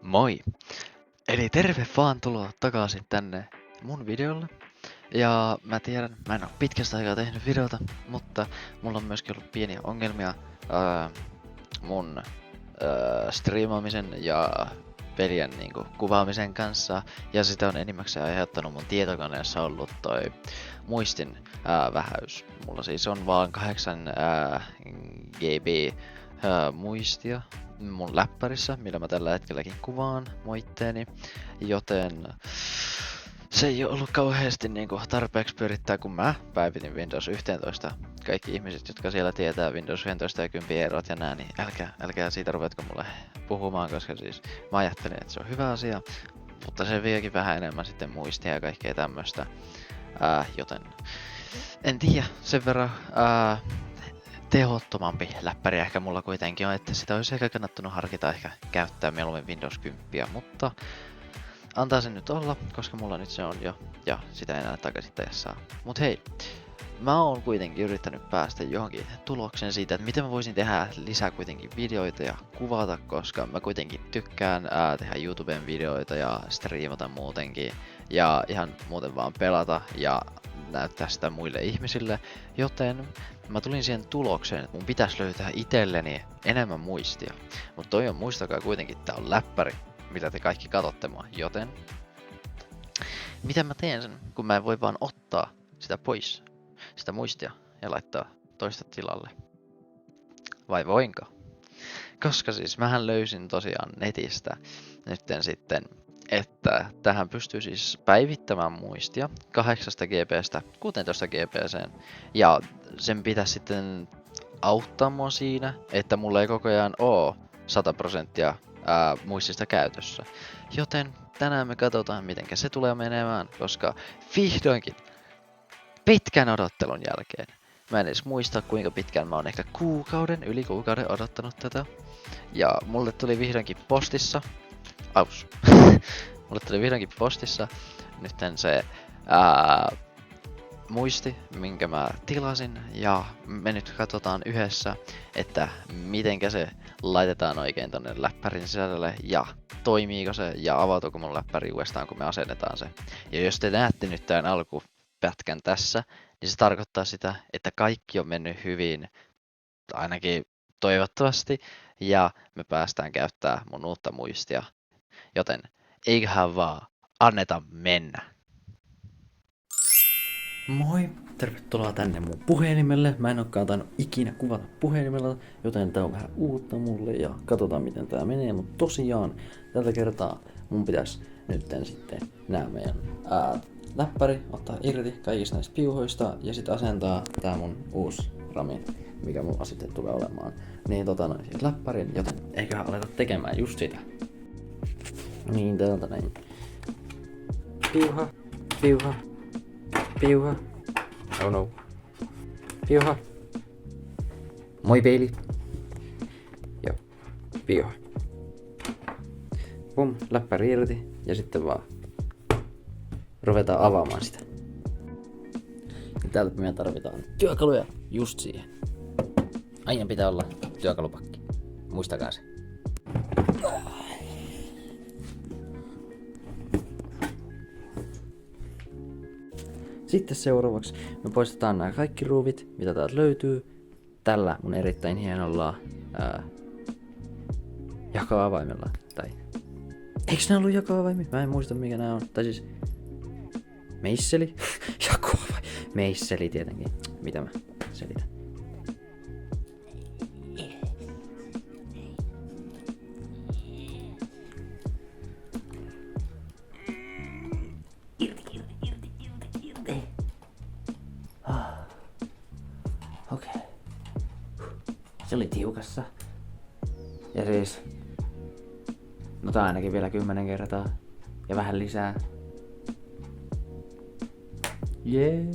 Moi! Eli terve vaan tuloa takaisin tänne mun videolle. Ja mä tiedän, mä en oo pitkästä aikaa tehnyt videota, mutta mulla on myöskin ollut pieniä ongelmia mun striimaamisen ja pelien niinku kuvaamisen kanssa. Ja sitä on enimmäkseen aiheuttanut mun tietokoneessa ollut toi muistin vähäys. Mulla siis on vaan 8 GB muistia mun läppärissä, millä mä tällä hetkelläkin kuvaan moitteeni, joten se ei ole ollut kauheasti niinku tarpeeksi pyörittää, kun mä päivitin Windows 11. Kaikki ihmiset, jotka siellä tietää Windows 11 ja 10 erot ja nää, niin älkää siitä ruvetko mulle puhumaan, koska siis mä ajattelin, että se on hyvä asia, mutta se viekin vähän enemmän sitten muistia ja kaikkea tämmöstä, joten en tiedä, sen verran tehottomampi läppäri ehkä mulla kuitenkin on, että sitä olisi ehkä kannattanut harkita ehkä käyttää mieluummin Windows 10, mutta antaa sen nyt olla, koska mulla nyt se on jo, ja sitä ei enää takaisin saa. Mut hei, mä oon kuitenkin yrittänyt päästä johonkin tulokseen siitä, että miten mä voisin tehdä lisää kuitenkin videoita ja kuvata, koska mä kuitenkin tykkään tehdä YouTubeen videoita ja striimata muutenkin, ja ihan muuten vaan pelata ja näyttää sitä muille ihmisille, joten mä tulin siihen tulokseen, että mun pitäisi löytää itselleni enemmän muistia. Mutta toi on, muistakaa kuitenkin, tää on läppäri, mitä te kaikki katsotte mua, joten miten mä teen sen, kun mä en voi vaan ottaa sitä pois, sitä muistia, ja laittaa toista tilalle? Vai voinko? Koska siis mähän löysin tosiaan netistä nytten sitten, että tähän pystyy siis päivittämään muistia 8 GBstä 16 GBseen, ja sen pitäisi sitten auttaa mua siinä, että mulla ei koko ajan oo 100% muistista käytössä. Joten tänään me katsotaan, miten se tulee menemään, koska vihdoinkin pitkän odottelun jälkeen, mä en edes muista kuinka pitkään mä oon ehkä yli kuukauden odottanut tätä. Ja mulle tuli vihdoinkin postissa, mulle tuli vihdoinkin postissa nytten se muisti, minkä mä tilasin, ja me nyt katsotaan yhdessä, että mitenkä se laitetaan oikein tonne läppärin sisälle, ja toimiiko se, ja avautuuko mun läppäri uudestaan, kun me asennetaan se. Ja jos te näette nyt tämän alkupätkän tässä, niin se tarkoittaa sitä, että kaikki on mennyt hyvin, ainakin toivottavasti, ja me päästään käyttämään mun uutta muistia. Joten eiköhän vaan anneta mennä. Moi! Tervetuloa tänne mun puhelimelle. Mä en ookaan tainnut ikinä kuvata puhelimella, joten tää on vähän uutta mulle ja katsotaan miten tää menee. Mutta tosiaan, tällä kertaa mun pitäis nytten sitten nää meidän läppäri ottaa irti kaikista näistä piuhoista ja sitten asentaa tää mun uusi rami, mikä mulla sitten tulee olemaan. Niin siis läppärin, joten eiköhän aleta tekemään just sitä. Niin täältä näin. Piuha, piuha. Piuha. Oh no. Piuha. Moi peili. Joo. Piuha. Pum, läppäri irti ja sitten vaan ruvetaan avaamaan sitä. Ja täältä me tarvitaan työkaluja just siihen. Aina pitää olla työkalupakki. Muistakaa se. Sitten seuraavaksi me poistetaan nämä kaikki ruuvit, mitä täältä löytyy, tällä mun erittäin hienolla jako-avaimella. Tai eiks nää ollut jako-avaimia? Mä en muista mikä nää on. Tai siis meisseli? Jako-avain. Meisseli tietenkin. Mitä mä selitän? Okei. Se oli tiukassa. Ja siis no tää ainakin vielä 10 kertaa. Ja vähän lisää. Jee.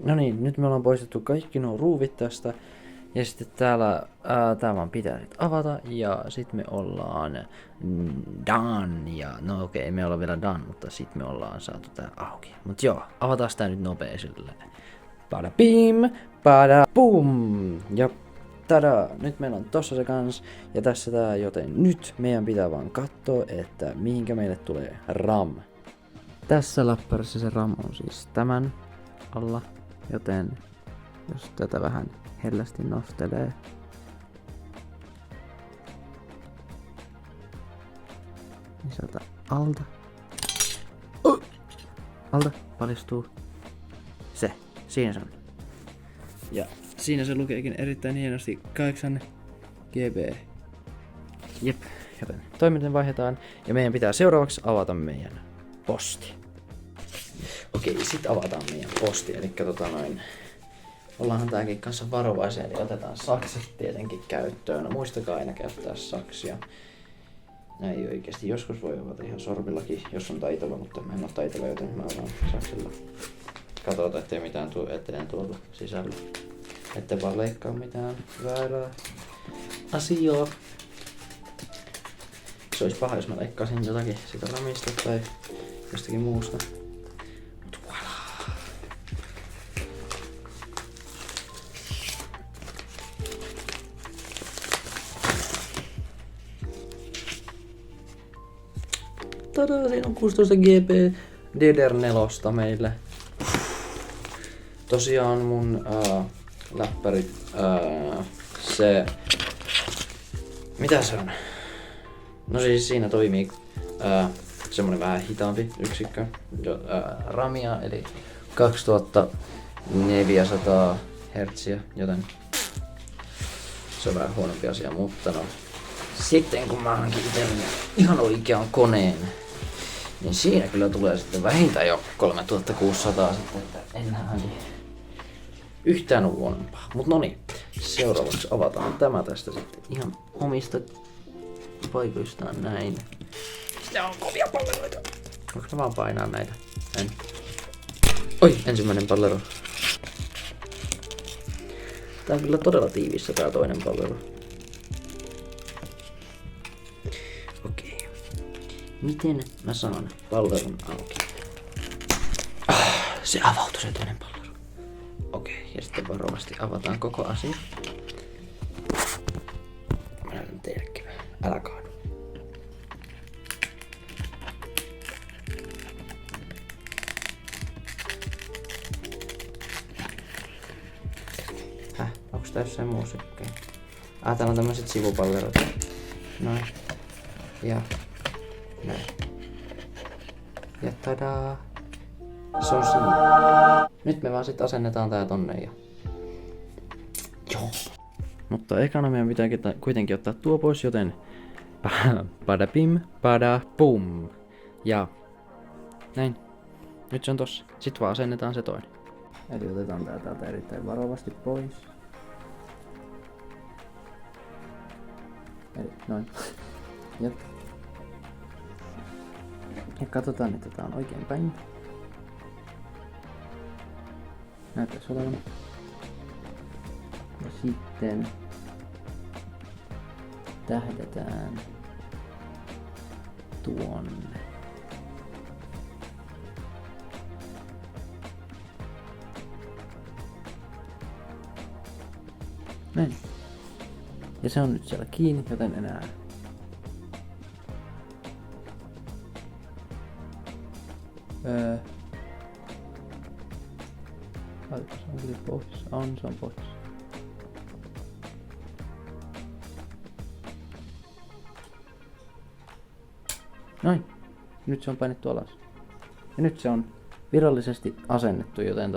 No niin, nyt me ollaan poistettu kaikki nuo ruuvit tästä. Ja sitten tää vaan pitää sit avata. Ja sit me ollaan done. Ja no okei, me ollaan vielä done, mutta sit me ollaan saatu tää auki. Mut joo, avataan tää nyt nopea silleen. Pada bim, pada bum. Ja tada, nyt meillä on tossa se kans ja tässä tää, joten nyt meidän pitää vaan katsoa, että mihinkä meille tulee RAM. Tässä läppärissä se RAM on siis tämän alla, joten jos tätä vähän hellästi nostelee. Niin sieltä alta. Alta paljastuu se. Siinä se on. Ja siinä se lukeekin erittäin hienosti 8 GB. Jep, joten toimintojen vaihdetaan ja meidän pitää seuraavaksi avata meidän posti. Okei, sit avataan meidän posti, eli ollaanhan tääkin kanssa varovaisia, eli otetaan sakset tietenkin käyttöön. No, muistakaa aina käyttää saksia. Näin oikeesti. Joskus voi avata ihan sormillakin, jos on taitava, mutta mä en oo taitava, joten mä avaan saksilla. Katsotaan, ettei mitään tuu eteen tuolla sisällä. Ette vaan leikkaa mitään väärää asiaa. Se olisi paha, jos mä leikkaisin jotakin sitä ramista tai jostakin muusta. Mut voilà. Tada, siinä on 16 GB DDR4 meille. Tosiaan mun läppäri, se... Mitä se on? No siis siinä toimii semmonen vähän hitaampi yksikkö. Ramia, eli 2400 Hz, joten se on vähän huonompi asia, mutta no. Sitten kun mä hankin itselleni ihan oikean koneen, niin siinä kyllä tulee sitten vähintään jo 3600 sitten, että enää yhtään huonompaa. Mut no niin, seuraavaksi avataan tämä tästä sitten ihan omista paikoistaan näin. Sitä on kovia palleroita. Voinko mä vaan painaa näitä? En. Oi, ensimmäinen pallero. Tää on kyllä todella tiivissä tää toinen pallero. Okei. Miten mä saan palleron auki? Se avautui se toinen pallero. Okei, ja sitten varovasti avataan koko asia. Mä näytän teillekin. Älä kaadu. Onks tää jossain muusikkeja? Täällä on tämmöset sivupallerot. Noin. Ja näin. Ja tadaa. Se on siinä. Nyt me vaan sit asennetaan tää tonne ja... Joo. Mutta ekana meidän pitää kuitenkin ottaa tuo pois, joten... Pada pim, pada pum. Ja... Näin. Nyt se on tossa. Sit vaan asennetaan se toinen. Eli otetaan tää täältä erittäin varovasti pois. Eli noin. Jep. Ja katsotaan, että tää on oikein päin. Näyttäis olevan. Ja sitten tähdätään tuonne. Näin. Ja se on nyt siellä kiinni, joten enää onko se pois? Se on pois. Noin. Nyt se on painettu alas. Ja nyt se on virallisesti asennettu, joten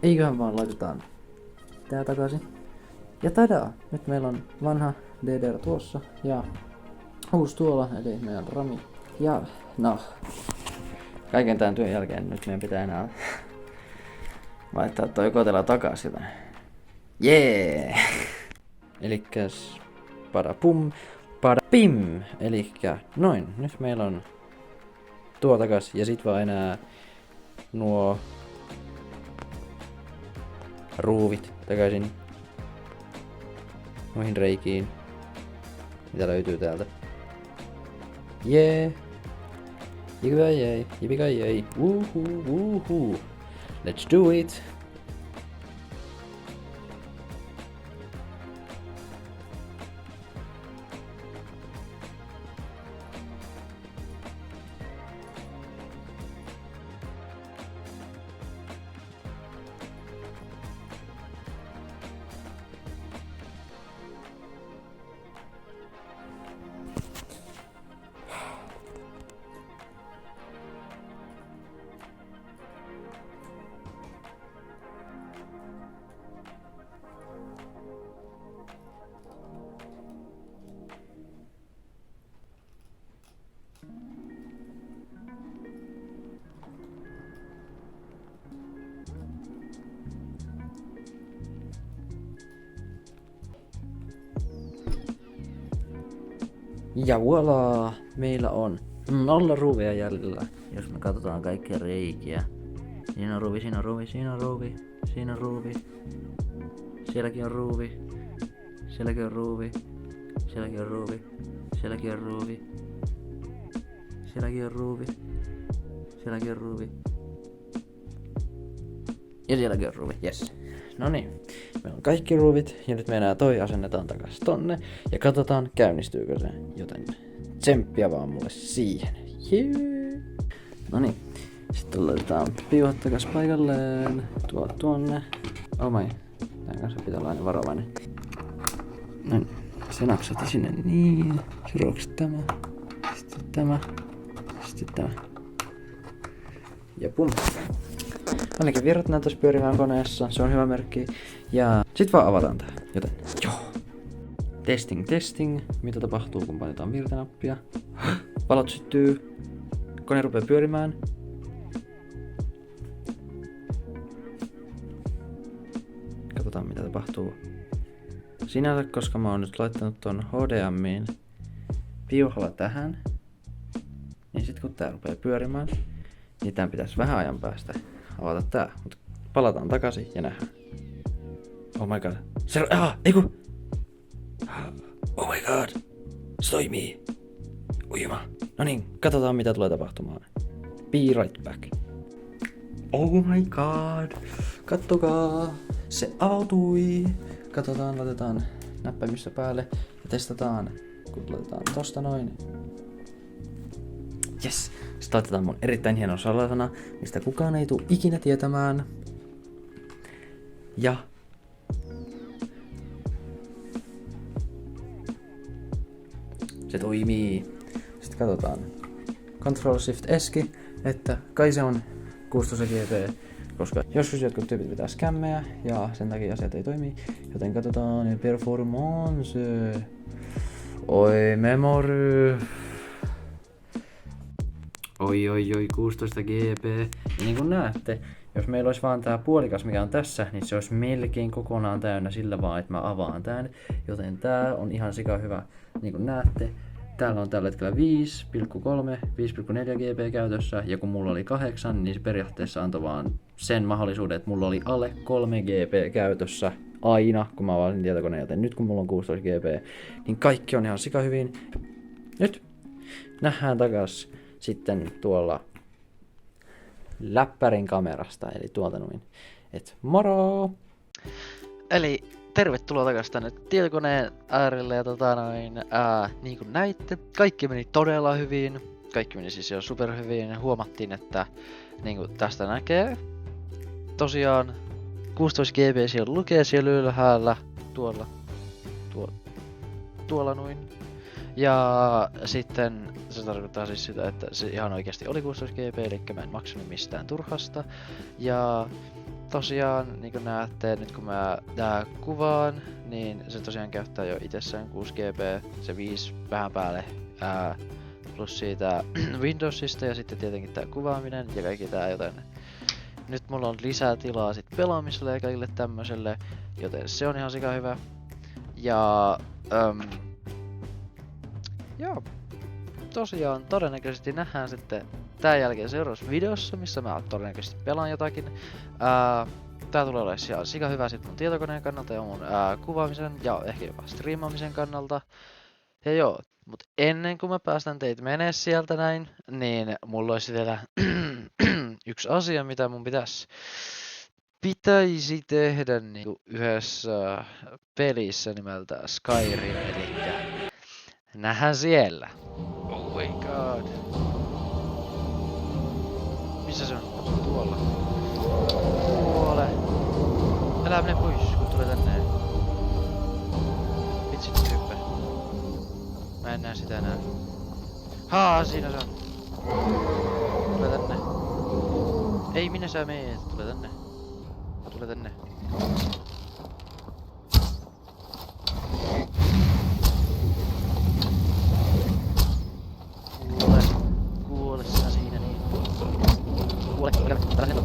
eiköhän vaan laitetaan tää takaisin. Ja tadaa! Nyt meillä on vanha DDR tuossa ja uusi tuolla, eli meidän rami. Ja no, kaiken tämän työn jälkeen nyt meidän pitää enää laittaa toi kotela takas jotain. Jee! Elikkäs pada pum, pada pim! Elikkä noin, nyt meillä on tuo takas ja sit vaan enää nuo ruuvit takaisin noihin reikiin. Mitä löytyy täältä? Jee! Yippee-ki-yay, yippee-ki-yay, woohoo, woohoo. Let's do it! Ja voilà, meillä on 0 ruuvia jäljellä. Jos me katsotaan kaikkia reikiä. Siinä on ruuvi, siinä on ruuvi, siinä on ruuvi, siinä on ruuvi. Sielläkin on ruuvi. Sielläkin on ruuvi. Sielläkin on ruuvi. Sielläkin on ruuvi. Sielläkin on ruuvi. Sielläkin on ruuvi. Ja sielläkin on ruuvi, yes. No niin, meillä on kaikki ruuvit ja nyt me enää toi asennetaan takas tonne ja katsotaan käynnistyykö se, joten tsemppiä vaan mulle siihen. Yeah. No niin, sitten laitetaan piuhat takas paikalleen, tuonne. Oh my, tän kanssa pitää olla aina varovainen. No niin, se naksatti sinne niin, seuraavaksi tämä, sitten tämä, sitten tämä. Ja pum. Ainakin virrat näyttäisi pyörimään koneessa, se on hyvä merkki. Ja sit vaan avataan tää, joten joo. Testing. Mitä tapahtuu kun painetaan virtanappia? Valot syttyy. Kone rupeaa pyörimään. Katsotaan mitä tapahtuu. Sinänsä, koska mä oon nyt laittanut ton HDMIin piuhalla tähän. Niin sit kun tää rupeaa pyörimään, niin tän pitäisi vähän ajan päästä avata tää, mutta palataan takaisin ja nähdään. Oh my god. Eiku! Oh my god. Se toimii. Ujima. No niin, katsotaan mitä tulee tapahtumaan. Be right back. Oh my god. Kattokaa. Se avautui. Katsotaan, laitetaan näppäimistä päälle ja testataan. Kun laitetaan tosta noin. Yes. Sitten laitetaan mun erittäin hieno salasana, mistä kukaan ei tule ikinä tietämään. Ja se toimii. Sitten katsotaan. Control Shift Eski, että kai se on 16 GB, koska joskus jotkut tyypit pitää skämmejä ja sen takia asiat ei toimi. Joten katsotaan performance. Oi memory. Oi, 16 GB. Ja niin kuin näette, jos meillä olisi vaan tää puolikas mikä on tässä, niin se olisi melkein kokonaan täynnä sillä vaan, että mä avaan tän. Joten tää on ihan sika hyvä. Niin kuin näette, täällä on tällä hetkellä 5,3, 5,4 GB käytössä. Ja kun mulla oli 8, niin se periaatteessa antoi vaan sen mahdollisuuden, että mulla oli alle 3 GB käytössä aina, kun mä avasin tietokoneen. Joten nyt kun mulla on 16 GB, niin kaikki on ihan sika hyvin. Nyt nähdään takas sitten tuolla läppärin kamerasta, eli tuolta noin. Et moro! Eli tervetuloa takaisin tänne tietokoneen äärelle ja niin kuin näitte, kaikki meni todella hyvin. Kaikki meni siis jo superhyvin. Huomattiin, että niin kuin tästä näkee tosiaan 16 GB siellä lukee siellä ylhäällä, tuolla noin. Ja sitten se tarkoittaa siis sitä, että se ihan oikeasti oli 16 GB, eli mä en maksanut mistään turhasta. Ja tosiaan, niin kuin näette, nyt kun mä kuvaan, niin se tosiaan käyttää jo itsessään 6 GB, se 5 vähän päälle, plus siitä Windowsista ja sitten tietenkin tää kuvaaminen ja kaikki tää, joten nyt mulla on lisää tilaa sit pelaamiselle ja kaikille tämmöiselle, joten se on ihan sika hyvä. Ja joo, tosiaan todennäköisesti nähdään sitten tän jälkeen seuraavassa videossa, missä mä todennäköisesti pelaan jotakin. tää tulee olemaan sika hyvä sit mun tietokoneen kannalta ja mun kuvaamisen ja ehkä jopa striimaamisen kannalta. Ja joo, mut ennen kuin mä päästän teitä menee sieltä näin, niin mulla olisi vielä yksi asia, mitä mun pitäisi tehdä niinku yhdessä pelissä nimeltä Skyrim, elikkä nähdään siellä. Oh my god. Missä se on? Tuolla. Tuolle. Älä mene pois, kun tulee tänne. Vitsi nyt hyppää. Mä en näe sitä enää. Haa, siinä se on. Tule tänne. Ei, minne sä meet? Tule tänne. Tule tänne. Kuole. Kuole sinä siinä niin. Kuole. Älä sen.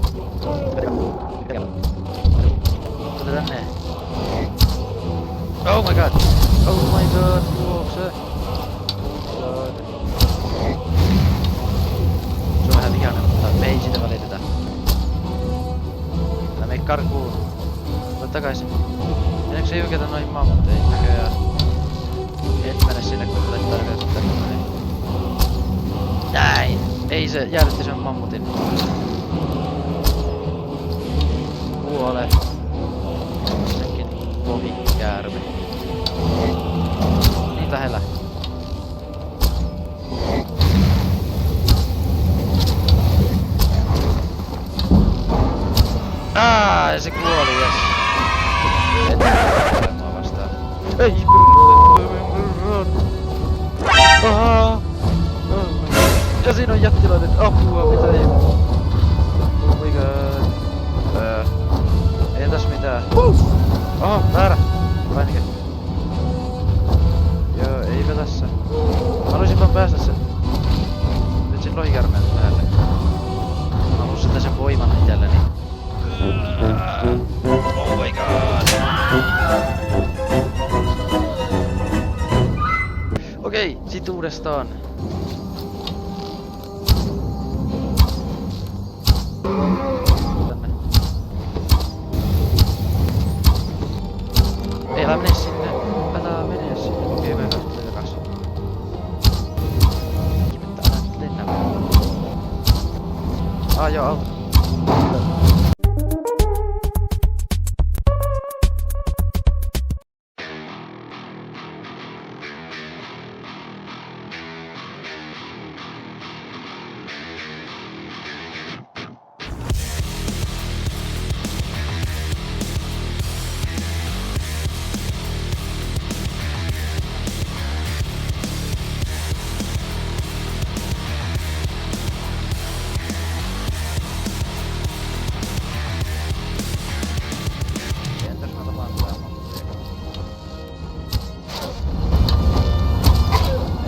Tule tänne. Oh my god. Oh my god. Juokse. Se on vähän vihainen, mutta me ei sitä välitetä. Älä mene karkuun. Tule takaisin. Meneekö se hyökätä noihin mammutteihin näköjään? Et mene sinne, kun olet tarkoitus tänne. Näin! Ei se jäädytti sen mammutin. Kuole. Senkin lohikäärme. Niin lähellä. Ja se kuoli, jes. En tiedä mua vastaan. Ei, ja siinä on jättiläinen apua, mitä ei. Oh my god. Ei tässä mitään. Oho, väärä. Päinike. Joo, eipä tässä. Mä haluaisin vaan päästä sen. Nyt sit lohikärmeen lähelle. Mä haluaisin sitä sen voiman itselleni. Oh my god. Okei, sit uudestaan. Tänne. Ei, älä mene sinne. Älä mene sinne. Okei, mä en tule takas. Ihmettä, älä nyt lennä. Joo, auto.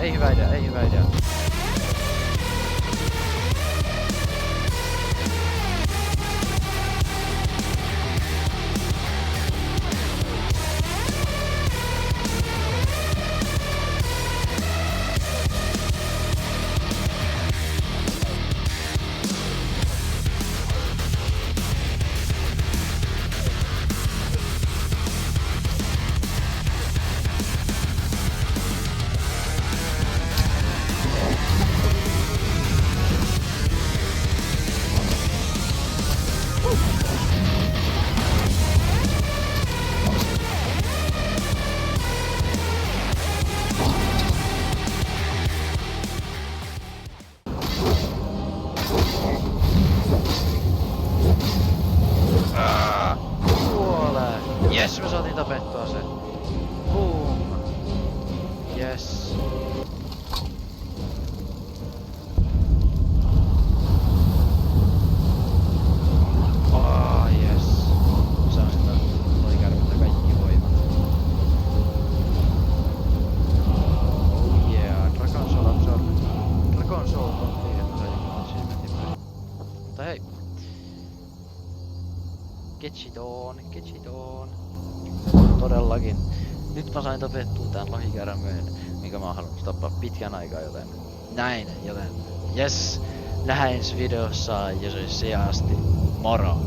Ei hyvä idea, ei hyvä idea. Jes, me saatiin tapettua se. Boom. Jes. Jes. Saan sitä loikärmettä kaikki voimat. Oh yeah, Dragon Soul Absorb. Dragon Soul on liian paljon achievementin. Mutta hei. Get it on. Todellakin. Nyt mä sain tapettua tän lohikärmeen, minkä mä oon halunnut tappaa pitkän aikaa, joten jes, nähdään ensi videossa, ja se olisi asti. Moro!